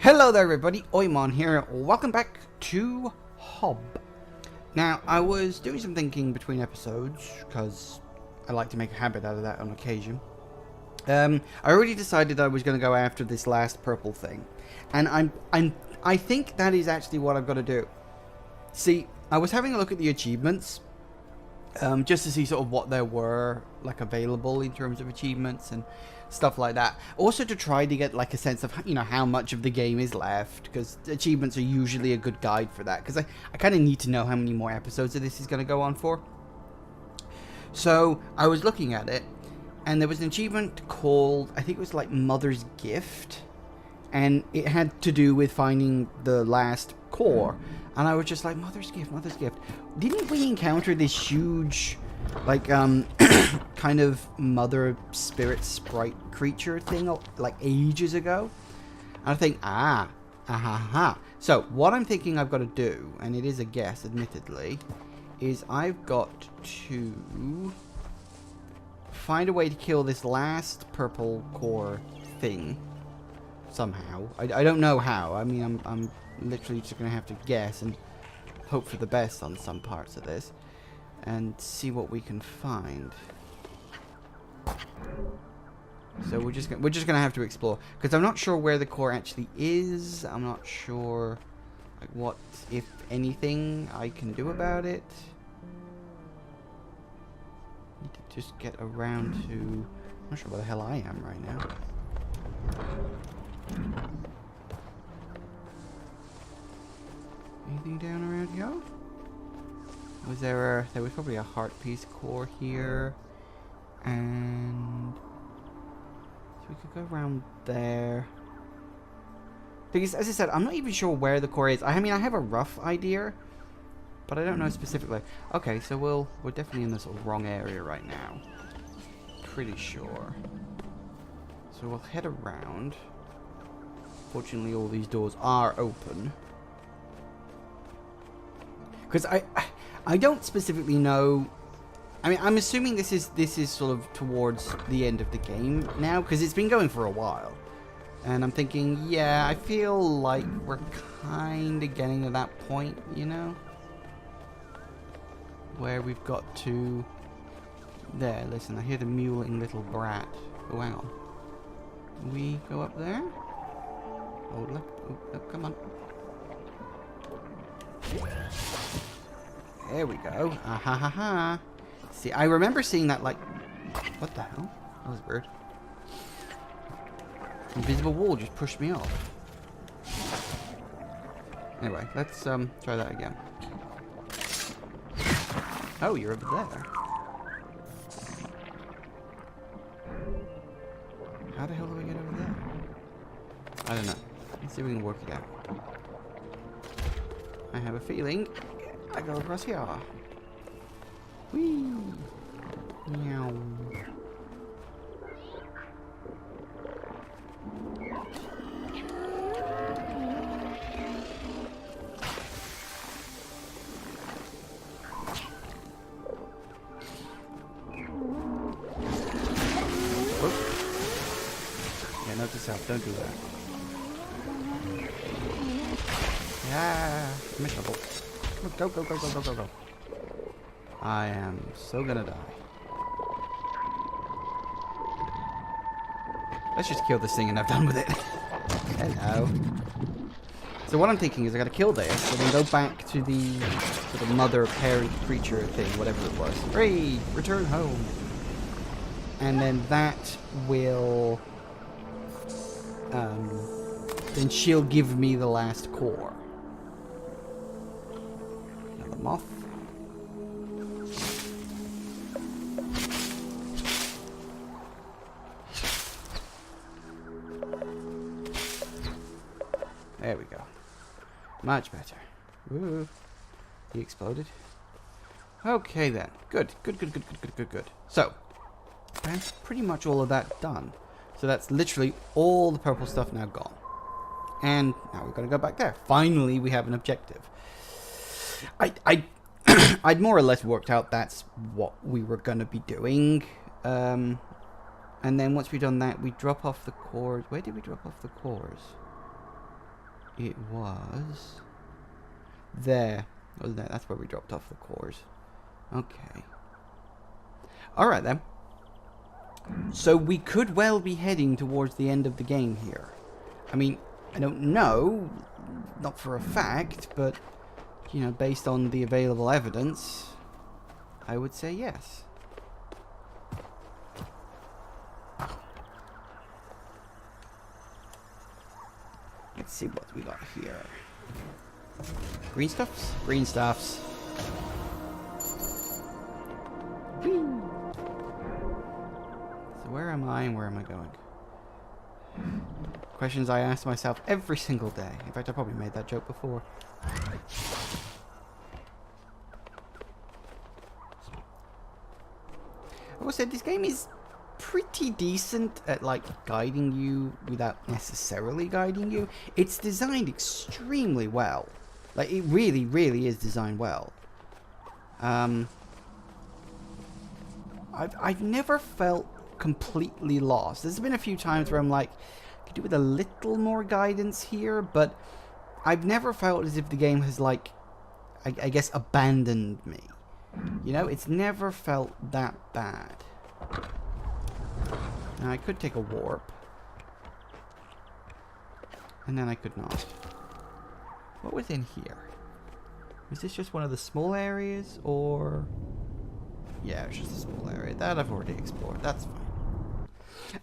Hello there everybody, Oymon here. Welcome back to Hob. Now, I was doing some thinking between episodes, because I like to make a habit out of that on occasion. I already decided I was going to go after this last purple thing. And I think that is actually what I've got to do. See, I was having a look at the achievements, just to see sort of what there were like available in terms of achievements and stuff like that. Also to try to get like a sense of, you know, how much of the game is left, because achievements are usually a good guide for that, because I kind of need to know how many more episodes of this is going to go on for. So I was looking at it, and there was an achievement called, I think it was like Mother's Gift, and it had to do with finding the last core. And I was just like, Mother's Gift, Mother's Gift. Didn't we encounter this huge, like, kind of mother spirit sprite creature thing, like, ages ago? And I think, So, what I'm thinking I've got to do, and it is a guess, admittedly, is I've got to find a way to kill this last purple core thing. Somehow. I don't know how. I mean, I'm literally just going to have to guess and hope for the best on some parts of this and see what we can find. So we're just going to have to explore, because I'm not sure where the core actually is. I'm not sure like what, if anything, I can do about it. Need to just get around to, I'm not sure where the hell I am right now. Anything down around here? Was there was probably a heart piece core here, and so we could go around there. Because as I said, I'm not even sure where the core is. I mean, I have a rough idea, but I don't know specifically. Okay, so we're definitely in the sort of wrong area right now. Pretty sure. So we'll head around. Fortunately, all these doors are open. Because I don't specifically know. I mean, I'm assuming this is sort of towards the end of the game now, because it's been going for a while. And I'm thinking, yeah, I feel like we're kind of getting to that point, you know? Where we've got to... There, listen, I hear the mewling little brat. Oh, hang on. Can we go up there? Oh, look. Oh, come on. There we go. Ah ha ha ha. See, I remember seeing that, like... What the hell? That was weird. Invisible wall just pushed me off. Anyway, let's try that again. Oh, you're over there. How the hell do we get over there? I don't know. Let's see if we can work it out. I have a feeling I go across here. Whee! Meow. Yeah, note to self, don't do that. Yeah, miserable. Go, go, go, go, go, go, go. I am so gonna die. Let's just kill this thing and I'm done with it. Hello. So what I'm thinking is I gotta kill this and then go back to the mother parent creature thing, whatever it was. Hooray! Return home. And then that will then she'll give me the last core. Another moth. There we go. Much better. Woo. He exploded. Okay then. Good. Good, good, good, good, good, good, good. So, that's pretty much all of that done. So that's literally all the purple stuff now gone. And now we've got to go back there. Finally, we have an objective. I'd more or less worked out that's what we were going to be doing. And then once we've done that, we drop off the cores. Where did we drop off the cores? it was there, wasn't it? That's where we dropped off the cores. Okay. Alright then. So we could well be heading towards the end of the game here. I mean, I don't know, not for a fact, but, you know, based on the available evidence, I would say yes. Let's see what we got here. Green stuffs? Green stuffs. Whee! So where am I and where am I going? Questions I ask myself every single day. In fact, I probably made that joke before. I will say this game is pretty decent at like guiding you without necessarily guiding you. It's designed extremely well. Like it really, really is designed well. I've never felt completely lost. There's been a few times where I'm like, could do with a little more guidance here, but I've never felt as if the game has like, I guess, abandoned me. You know, it's never felt that bad. Now I could take a warp, and then I could not. What was in here? Was this just one of the small areas, or? Yeah, it's just a small area that I've already explored. That's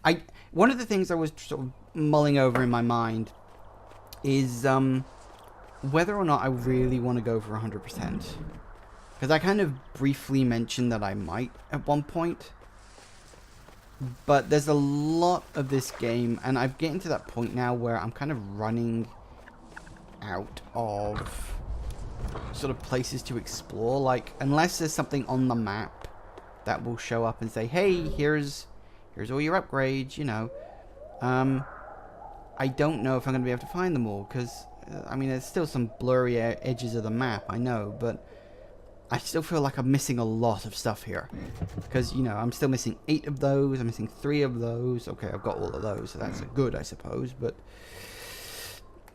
fine. One of the things I was sort of mulling over in my mind is whether or not I really want to go for 100%. Because I kind of briefly mentioned that I might at one point. But there's a lot of this game, and I'm getting to that point now where I'm kind of running out of sort of places to explore. Like, unless there's something on the map that will show up and say, hey, here's all your upgrades, you know. I don't know if I'm going to be able to find them all, because, I mean, there's still some blurry edges of the map, I know, but I still feel like I'm missing a lot of stuff here. Because, you know, I'm still missing 8 of those, I'm missing 3 of those. Okay, I've got all of those, so that's good, I suppose, but,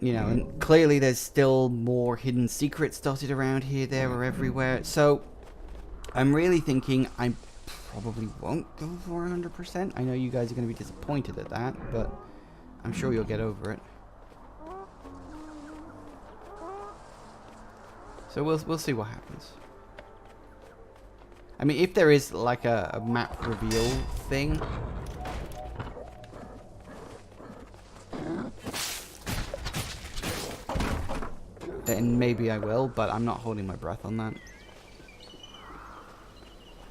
you know, and clearly there's still more hidden secrets dotted around here, there, or everywhere. So, I'm really thinking I probably won't go for 100%. I know you guys are going to be disappointed at that, but I'm sure you'll get over it. So we'll see what happens. I mean, if there is like a map reveal thing, then maybe I will, but I'm not holding my breath on that.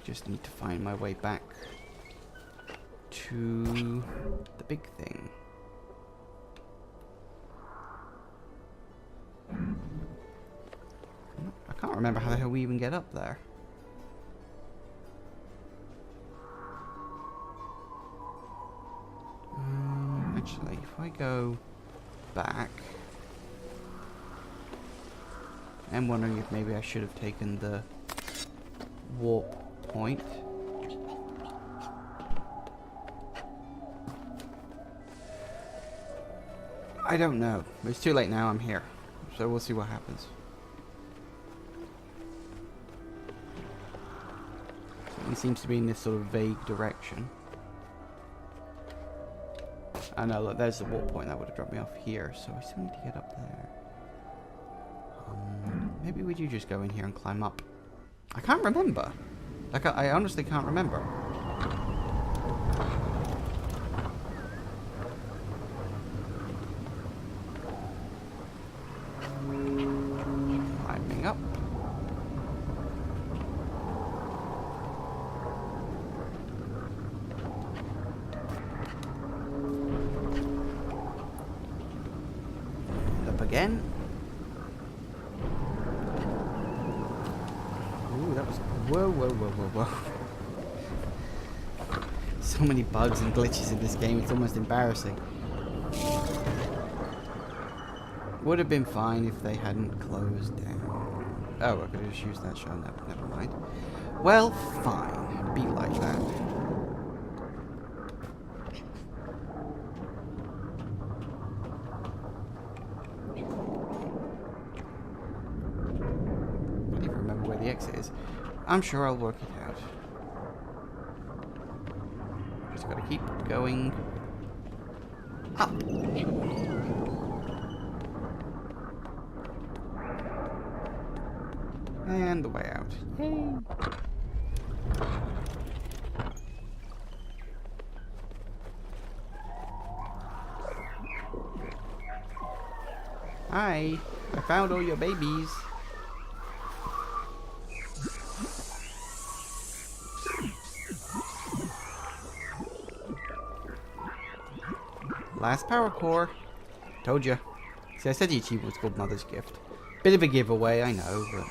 Just need to find my way back to the big thing. I can't remember how the hell we even get up there. Actually, if I go back, I'm wondering if maybe I should have taken the warp point. I don't know. It's too late now, I'm here. So we'll see what happens. It seems to be in this sort of vague direction. I know, look, there's the warp point that would have dropped me off here, so I still need to get up there. Maybe we do just go in here and climb up. I can't remember. Like, I honestly can't remember. Climbing up. Up again. Ooh, that was... Whoa, whoa, whoa, whoa, whoa. So many bugs and glitches in this game, it's almost embarrassing. Would have been fine if they hadn't closed down. Oh, I could have just used that show. No, never mind. Well, fine. Be like that. X is. I'm sure I'll work it out. Just gotta keep going up. And the way out. Yay! Hi, I found all your babies. Last power core. Told you. See, I said the achievement was called Mother's Gift. Bit of a giveaway, I know, but...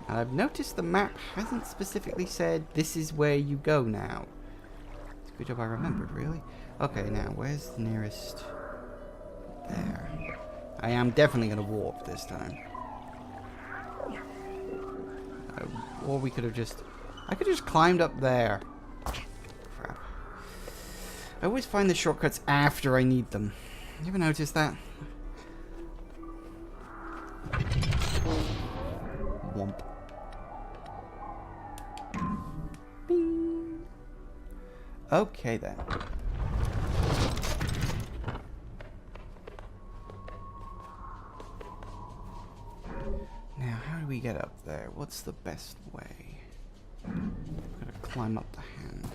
And I've noticed the map hasn't specifically said this is where you go now. It's a good job I remembered, really. Okay, now, where's the nearest... There. I am definitely going to warp this time. Or we could have just... I could have just climbed up there. Crap. I always find the shortcuts after I need them. You ever notice that? Womp. Bing. Okay then. Now, how do we get up there? What's the best way? I'm gonna climb up the hand.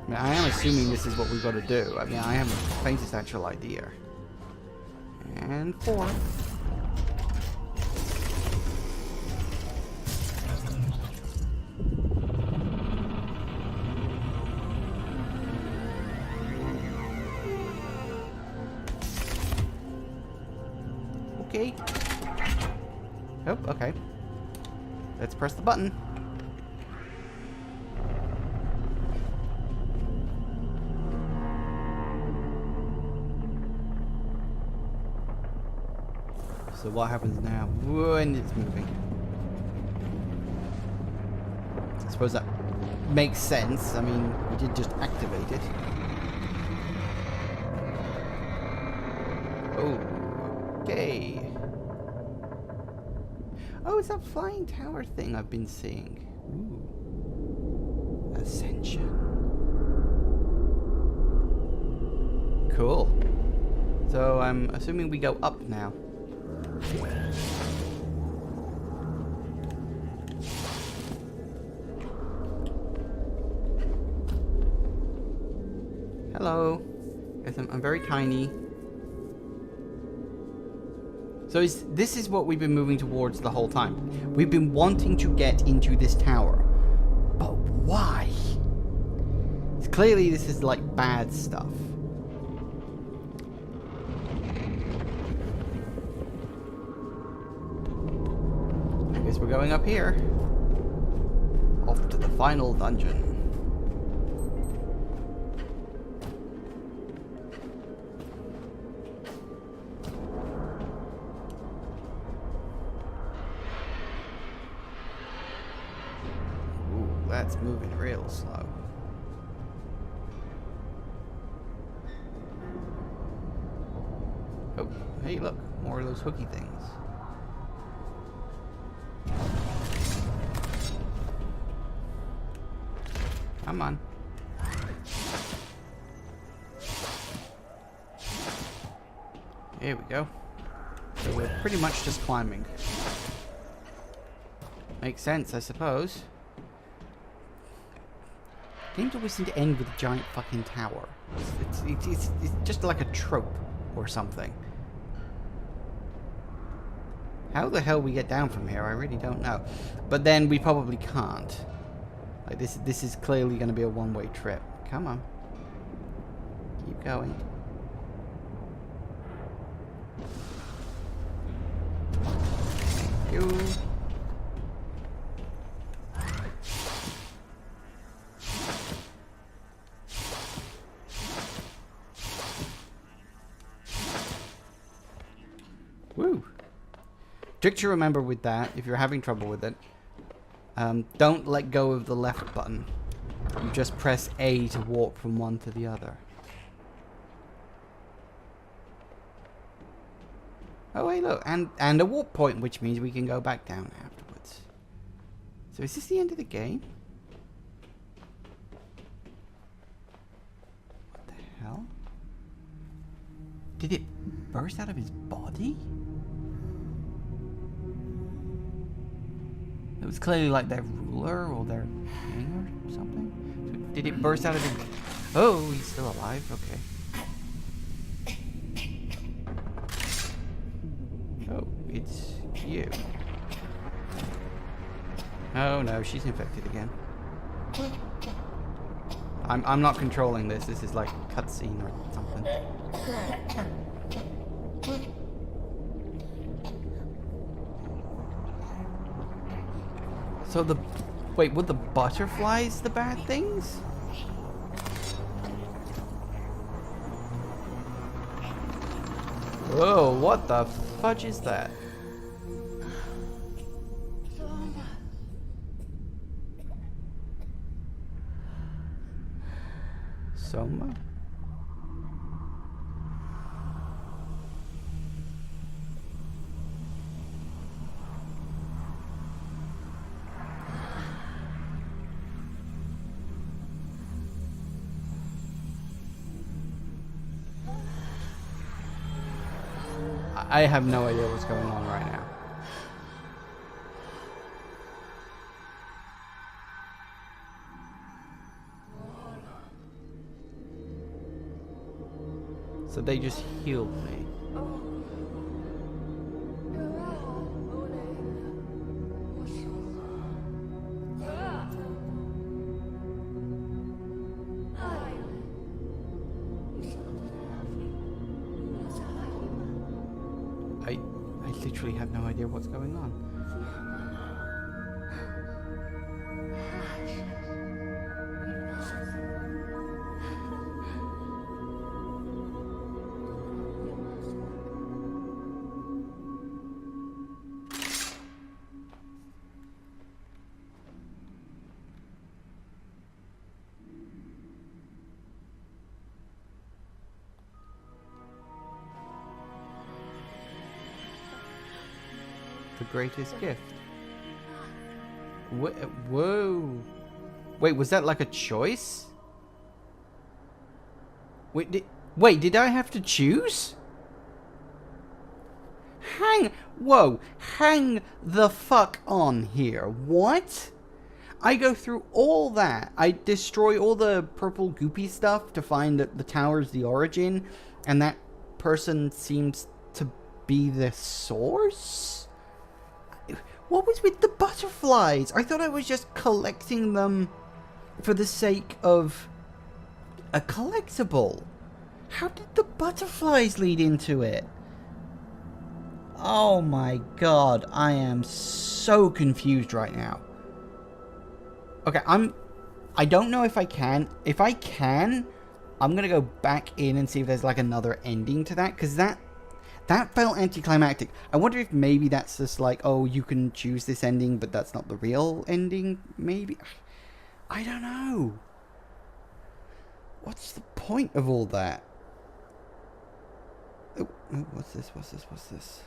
I mean, I am assuming this is what we've got to do. I mean, I haven't the faintest actual idea. And 4. Okay. Oh, okay. Let's press the button. So what happens now when it's moving? I suppose that makes sense. I mean, we did just activate it. Oh, okay. Oh, it's that flying tower thing I've been seeing. Ooh. Ascension. Cool. So I'm assuming we go up now. Hello. Yes, I'm very tiny. So this is what we've been moving towards the whole time. We've been wanting to get into this tower. But why? Clearly this is like bad stuff. I guess we're going up here. Off to the final dungeon. That's moving real slow. Oh, hey, look, more of those hooky things. Come on. Here we go. So we're pretty much just climbing. Makes sense, I suppose. Games always seem to end with a giant fucking tower. It's just like a trope or something. How the hell we get down from here, I really don't know. But then we probably can't. Like this is clearly going to be a one-way trip. Come on. Keep going. Thank you. Woo! Trick to remember with that, if you're having trouble with it, don't let go of the left button. You just press A to warp from one to the other. Oh wait, look, and a warp point, which means we can go back down afterwards. So is this the end of the game? What the hell? Did it burst out of his body? It was clearly like their ruler or their king or something. So did it burst out of his... Oh, he's still alive? Okay. Oh, it's you. Oh no, she's infected again. I'm not controlling this. This is like a cutscene or something. So the... Wait, were the butterflies the bad things? Whoa, what the fudge is that? Soma? I have no idea what's going on right now. So they just healed me. I literally have no idea what's going on. The greatest gift. Whoa. Wait, was that like a choice? Wait, did I have to choose? Whoa, hang the fuck on here. What? I go through all that. I destroy all the purple goopy stuff to find that the tower's the origin, and that person seems to be the source? What was with the butterflies? I thought I was just collecting them for the sake of a collectible. How did the butterflies lead into it? Oh my god, I am so confused right now. Okay, I don't know if I can. If I can, I'm gonna go back in and see if there's like another ending to that, because that felt anticlimactic. I wonder if maybe that's just like, oh, you can choose this ending, but that's not the real ending, maybe? I don't know. What's the point of all that? Oh, what's this? What's this? What's this?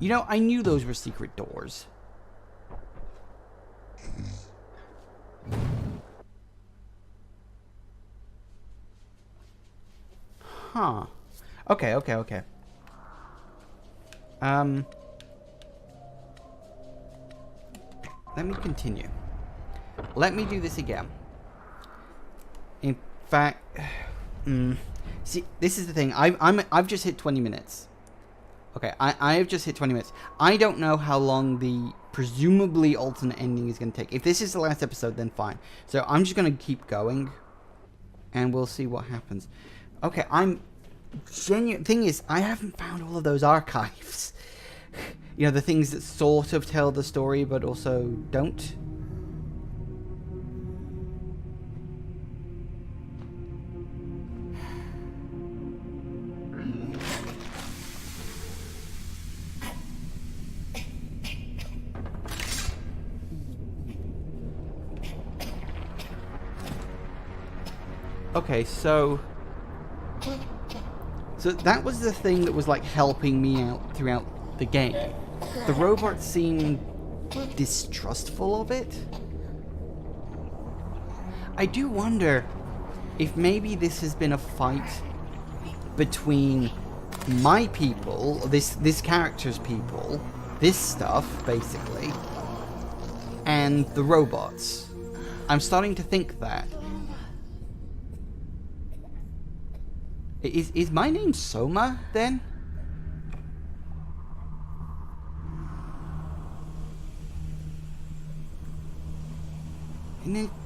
You know, I knew those were secret doors. Huh. Okay. Let me continue. Let me do this again. In fact, see, this is the thing. I've just hit 20 minutes. Okay, I have just hit 20 minutes. I don't know how long the presumably alternate ending is going to take. If this is the last episode, then fine. So I'm just going to keep going, and we'll see what happens. Okay, I'm genuine. Thing is, I haven't found all of those archives. You know, the things that sort of tell the story, but also don't. Okay, so that was the thing that was like helping me out throughout the game. The robots seemed distrustful of it. I do wonder if maybe this has been a fight between my people, this character's people, this stuff basically, and the robots. I'm starting to think that. Is my name Soma, then?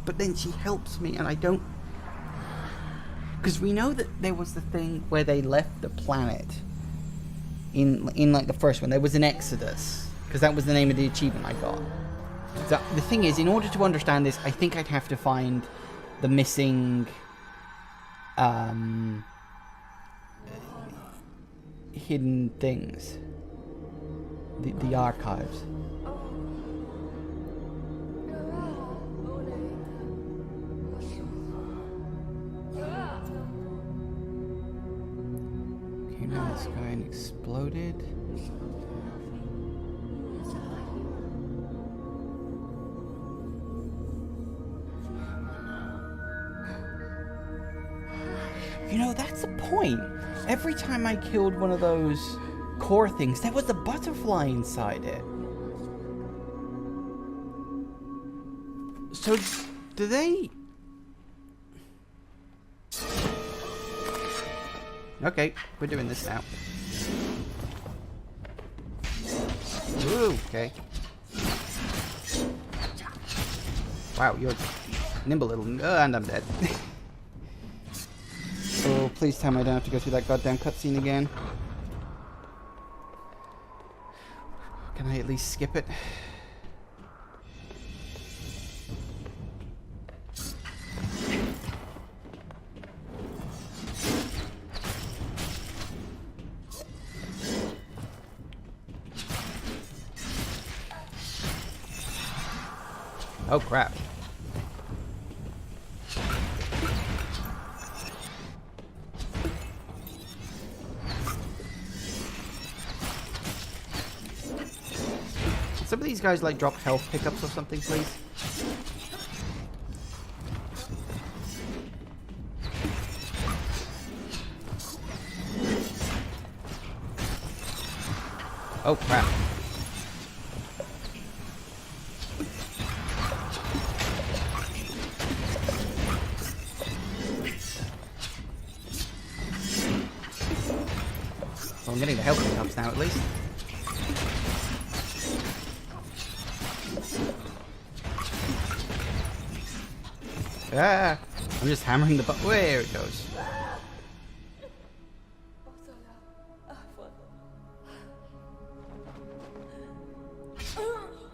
But then she helps me, and I don't... Because we know that there was the thing where they left the planet. In like, the first one. There was an exodus. Because that was the name of the achievement I got. So, the thing is, in order to understand this, I think I'd have to find the missing... hidden things, the archives. Came out of the sky and exploded. You know, that's the point. Every time I killed one of those core things, there was a butterfly inside it. So, do they... Okay, we're doing this now. Ooh, okay. Wow, you're nimble little... and I'm dead. Oh, please tell me I don't have to go through that goddamn cutscene again. Can I at least skip it? Oh, crap. Some of these guys like drop health pickups or something, please. Oh crap. Well, I'm getting the health pickups now at least. Ah! I'm just hammering the button. There it goes.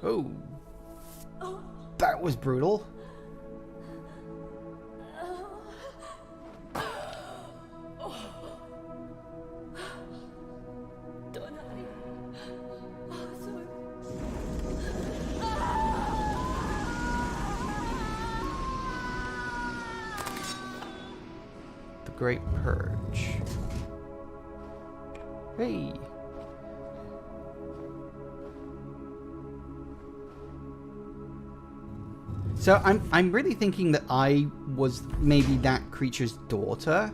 Oh. That was brutal. Great Purge. Hey. So I'm really thinking that I was maybe that creature's daughter.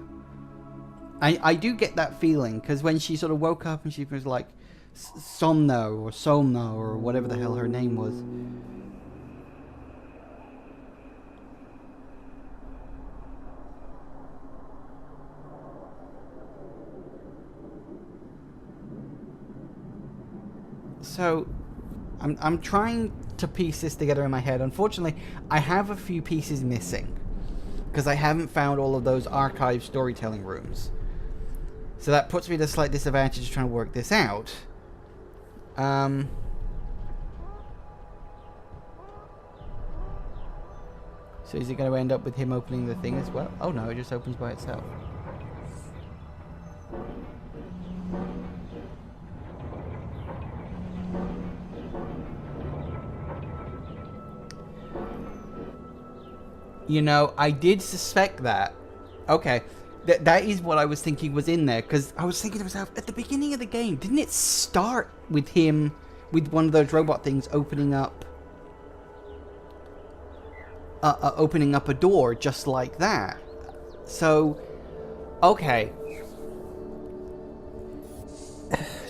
I do get that feeling because when she sort of woke up and she was like Somna or whatever the hell her name was. So, I'm trying to piece this together in my head. Unfortunately, I have a few pieces missing. because I haven't found all of those archive storytelling rooms. So that puts me at a slight disadvantage trying to work this out. So is it going to end up with him opening the thing as well? Oh no, it just opens by itself. You know, I did suspect that. Okay. That is what I was thinking was in there, because I was thinking to myself, at the beginning of the game, didn't it start with him, with one of those robot things opening up a door just like that? So, okay.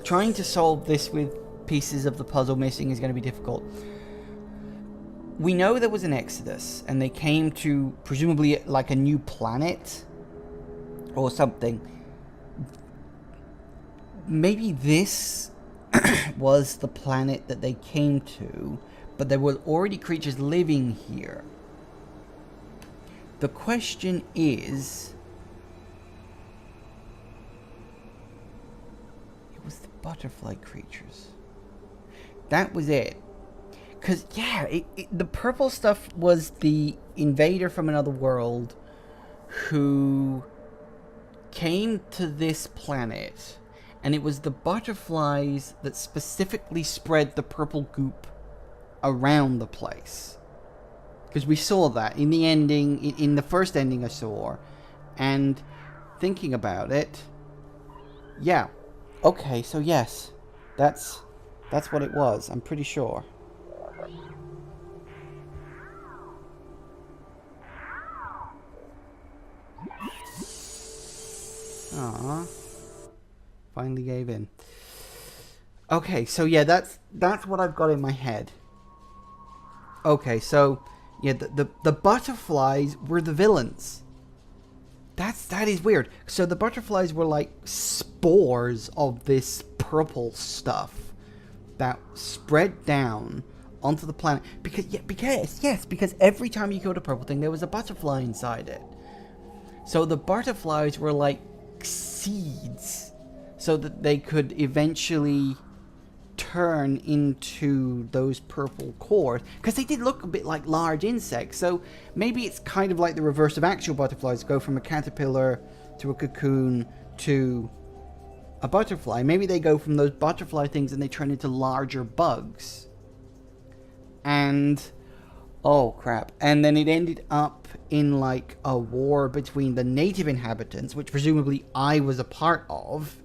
Trying to solve this with pieces of the puzzle missing is going to be difficult. We know there was an exodus, and they came to, presumably, like a new planet or something. Maybe this was the planet that they came to, but there were already creatures living here. The question is, it was the butterfly creatures. That was it. Because, yeah, the purple stuff was the invader from another world who came to this planet, and it was the butterflies that specifically spread the purple goop around the place. Because we saw that in the ending, in the first ending I saw, and thinking about it, yeah, okay, so yes, that's what it was, I'm pretty sure. Aww. Finally gave in. Okay, so yeah, that's what I've got in my head. Okay, so yeah, the butterflies were the villains. That is weird. So the butterflies were like spores of this purple stuff that spread down onto the planet. Because every time you killed a purple thing, there was a butterfly inside it. So the butterflies were like seeds, so that they could eventually turn into those purple cores, because they did look a bit like large insects. So maybe it's kind of like the reverse of actual butterflies, go from a caterpillar to a cocoon to a butterfly. Maybe they go from those butterfly things and they turn into larger bugs. And oh crap, and then it ended up in like a war between the native inhabitants, which presumably I was a part of.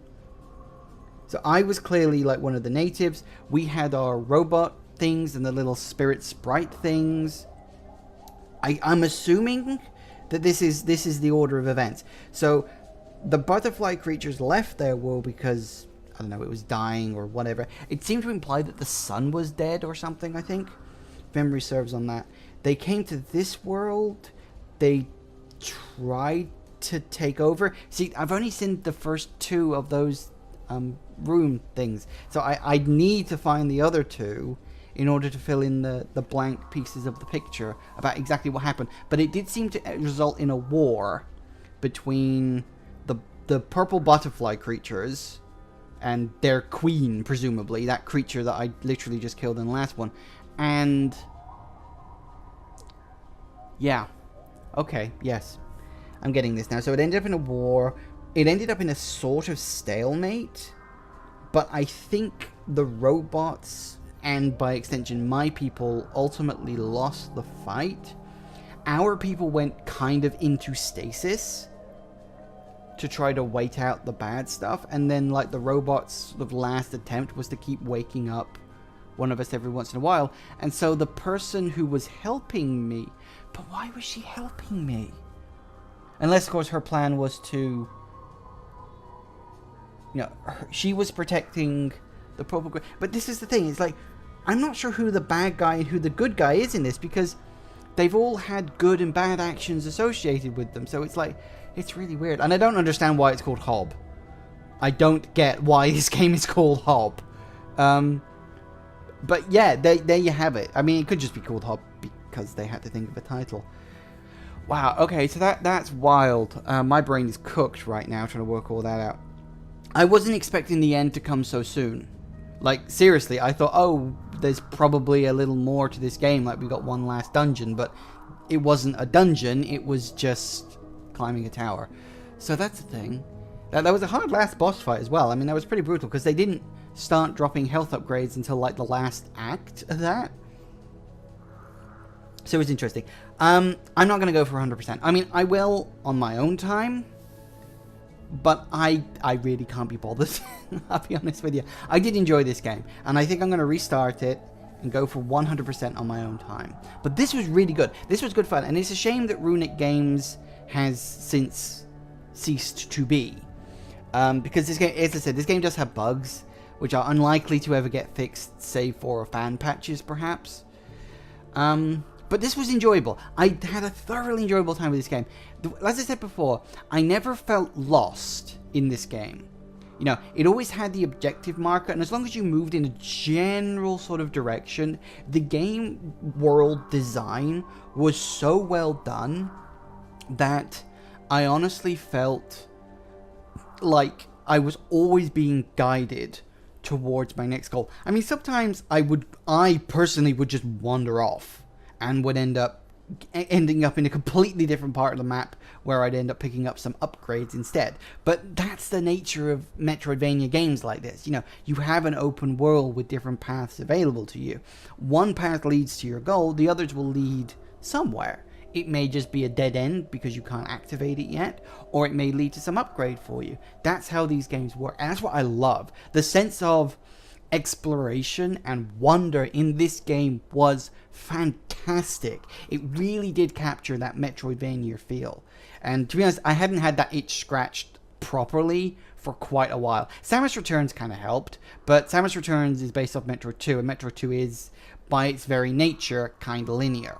So I was clearly like one of the natives. We had our robot things and the little spirit sprite things. I'm assuming that this is the order of events. So the butterfly creatures left their world because, I don't know, it was dying or whatever. It seemed to imply that the sun was dead or something, I think. Memory serves on that. They came to this world. They tried to take over. See, I've only seen the first two of those room things. So I need to find the other two in order to fill in the blank pieces of the picture about exactly what happened. But it did seem to result in a war between the purple butterfly creatures and their queen, presumably, that creature that I literally just killed in the last one. And yeah, okay, yes, I'm getting this now. So it ended up in a war. It ended up in a sort of stalemate, but I think the robots, and by extension my people, ultimately lost the fight. Our people went kind of into stasis to try to wait out the bad stuff, and then like the robots' sort of last attempt was to keep waking up one of us every once in a while. And so the person who was helping me, but why was she helping me? Unless, of course, her plan was to, you know, she was protecting the purple. But this is the thing, it's like, I'm not sure who the bad guy and who the good guy is in this, because they've all had good and bad actions associated with them. So it's like, it's really weird. And I don't understand why it's called Hob. I don't get why this game is called Hob. But yeah, there you have it. I mean, it could just be called Hob because they had to think of a title. Wow, okay, so that's wild. My brain is cooked right now trying to work all that out. I wasn't expecting the end to come so soon. Like, seriously, I thought, oh, there's probably a little more to this game, like we got one last dungeon, but it wasn't a dungeon, it was just climbing a tower. So that's the thing. That was a hard last boss fight as well. I mean, that was pretty brutal, because they didn't start dropping health upgrades until, like, the last act of that. So it was interesting. I'm not going to go for 100%. I mean, I will on my own time, but I really can't be bothered. I'll be honest with you. I did enjoy this game, and I think I'm going to restart it and go for 100% on my own time. But this was really good. This was good fun, and it's a shame that Runic Games has since ceased to be. Because this game, as I said, this game does have bugs, which are unlikely to ever get fixed, save for fan patches, perhaps. But this was enjoyable. I had a thoroughly enjoyable time with this game. As I said before, I never felt lost in this game. You know, it always had the objective marker, and as long as you moved in a general sort of direction, the game world design was so well done that I honestly felt like I was always being guided towards my next goal. I mean, sometimes I personally would just wander off and would ending up in a completely different part of the map where I'd end up picking up some upgrades instead. But that's the nature of Metroidvania games like this. You know, you have an open world with different paths available to you. One path leads to your goal, the others will lead somewhere. It may just be a dead end because you can't activate it yet, or it may lead to some upgrade for you. That's how these games work, and that's what I love. The sense of exploration and wonder in this game was fantastic. It really did capture that Metroidvania feel. And to be honest, I hadn't had that itch scratched properly for quite a while. Samus Returns kind of helped, but Samus Returns is based off Metro 2, and Metro 2 is, by its very nature, kind of linear.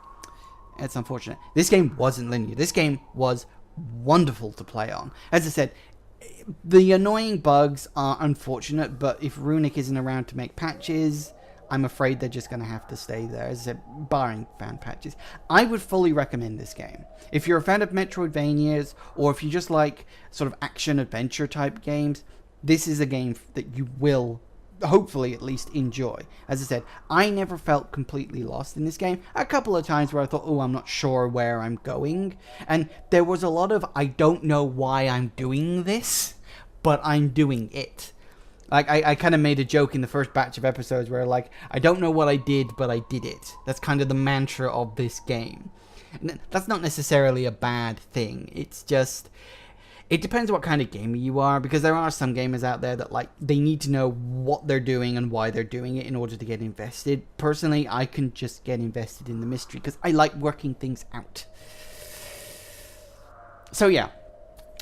It's unfortunate. This game wasn't linear. This game was wonderful to play on. As I said, the annoying bugs are unfortunate, but if Runic isn't around to make patches, I'm afraid they're just going to have to stay there, as I said, barring fan patches. I would fully recommend this game. If you're a fan of Metroidvanias, or if you just like sort of action-adventure type games, this is a game that you will hopefully at least enjoy. As I said, I never felt completely lost in this game. A couple of times where I thought, oh, I'm not sure where I'm going. And there was a lot of, I don't know why I'm doing this, but I'm doing it. Like, I kind of made a joke in the first batch of episodes where, like, I don't know what I did, but I did it. That's kind of the mantra of this game. And that's not necessarily a bad thing. It's just, it depends what kind of gamer you are, because there are some gamers out there that, like, they need to know what they're doing and why they're doing it in order to get invested. Personally, I can just get invested in the mystery because I like working things out. So, yeah.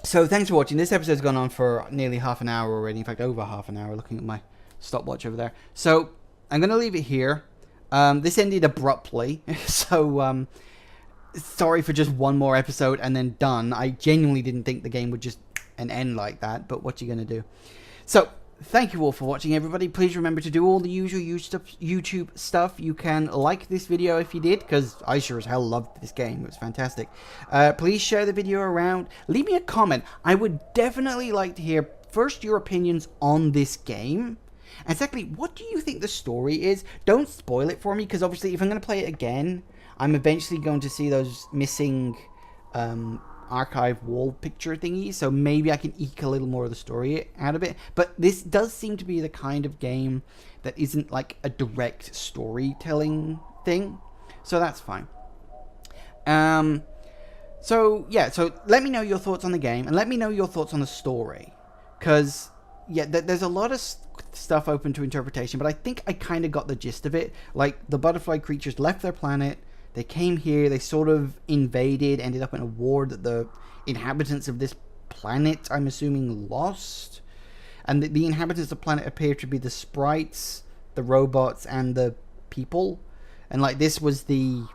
So, thanks for watching. This episode's gone on for nearly half an hour already. In fact, over half an hour, looking at my stopwatch over there. So, I'm going to leave it here. This ended abruptly, so, sorry for just one more episode and then done. I genuinely didn't think the game would just end like that, but what you gonna do? So, thank you all for watching, everybody. Please remember to do all the usual YouTube stuff. You can like this video if you did, because I sure as hell loved this game. It was fantastic. Please share the video around. Leave me a comment. I would definitely like to hear, first, your opinions on this game. And secondly, what do you think the story is? Don't spoil it for me, because obviously if I'm going to play it again, I'm eventually going to see those missing archive wall picture thingies, so maybe I can eke a little more of the story out of it. But this does seem to be the kind of game that isn't like a direct storytelling thing, so that's fine. So yeah, so let me know your thoughts on the game, and let me know your thoughts on the story, because yeah, there's a lot of stuff open to interpretation, but I think I kind of got the gist of it. Like, the butterfly creatures left their planet. They came here, they sort of invaded, ended up in a war that the inhabitants of this planet, I'm assuming, lost. And the inhabitants of the planet appear to be the sprites, the robots, and the people. And, like, this was the,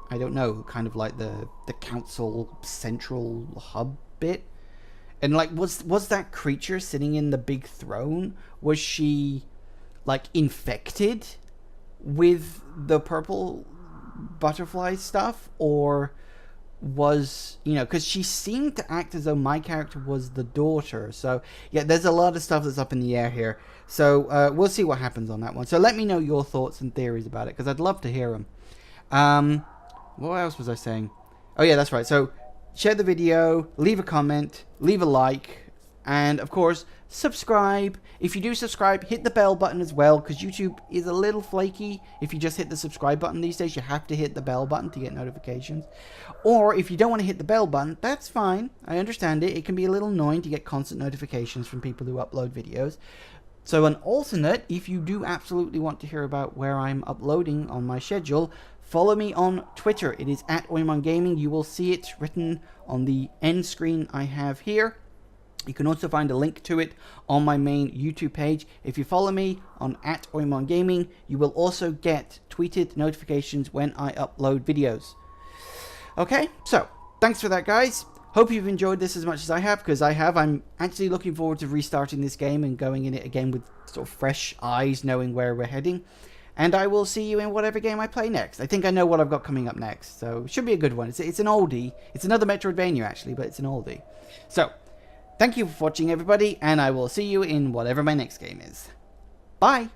I don't know, kind of like the council central hub bit. And, like, was that creature sitting in the big throne, was she, like, infected with the purple butterfly stuff, or was, you know, because she seemed to act as though my character was the daughter. So yeah, there's a lot of stuff that's up in the air here. So we'll see what happens on that one. So let me know your thoughts and theories about it, because I'd love to hear them. What else was I saying? Oh yeah, that's right. So share the video, leave a comment, leave a like, and of course subscribe. If you do subscribe, hit the bell button as well, because YouTube is a little flaky. If you just hit the subscribe button these days, you have to hit the bell button to get notifications. Or if you don't want to hit the bell button, that's fine. I understand it. It can be a little annoying to get constant notifications from people who upload videos. So an alternate, if you do absolutely want to hear about where I'm uploading on my schedule, follow me on Twitter. It is @Oymon Gaming. You will see it written on the end screen I have here. You can also find a link to it on my main YouTube page. If you follow me on @Oymon Gaming, you will also get tweeted notifications when I upload videos. Okay, so thanks for that, guys. Hope you've enjoyed this as much as I have, because I have. I'm actually looking forward to restarting this game and going in it again with sort of fresh eyes, knowing where we're heading. And I will see you in whatever game I play next. I think I know what I've got coming up next, so it should be a good one. It's an oldie. It's another Metroidvania, actually, but it's an oldie. So, thank you for watching, everybody, and I will see you in whatever my next game is. Bye!